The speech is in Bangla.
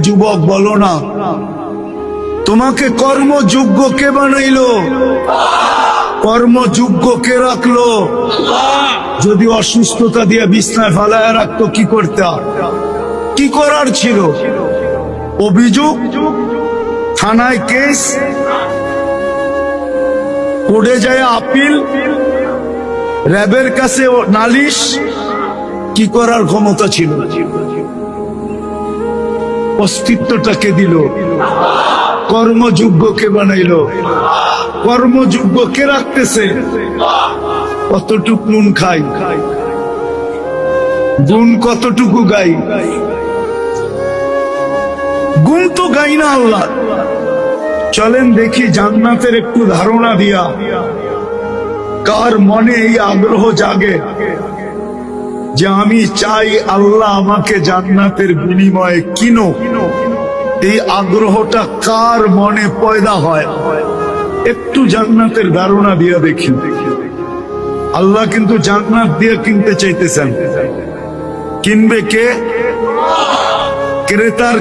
যুবক বলো না, তোমাকে কর্মযোগ্য কে বানাইলো? কর্মযোগ্য কে রাখলো? যদি অসুস্থতা দিয়ে বিছনায় ফালায় রাখতো কি করতে? কি করার ছিল? অভিযোগ, থানায় কেস, কোর্টে যায় আপিল, র্যাবের কাছে নালিশ, কি করার ক্ষমতা ছিল? অস্তিত্বটাকে দিল। কর্মযোগ্যকে বানাইলো। কর্মযোগ্যকে রাখতেছে। কতটুকু নুন খাই, গুণ কতটুকু গাই? গুণ তো গাই না আল্লাহ। চলেন দেখি জান্নাতের একটু ধারণা দিয়া কার মনে এই আগ্রহ জাগে যে আমি চাই আল্লাহ আমাকে জান্নাতের বিনিময়ে কিনো। এই আগ্রহটা কার মনে পয়দা হয়? একটু জান্নাতের ধারণা দিয়া দেখি। আল্লাহ কিন্তু জান্নাত দিয়ে কিনতে চাইতেছেন। কিনবে কে? ক্রেতার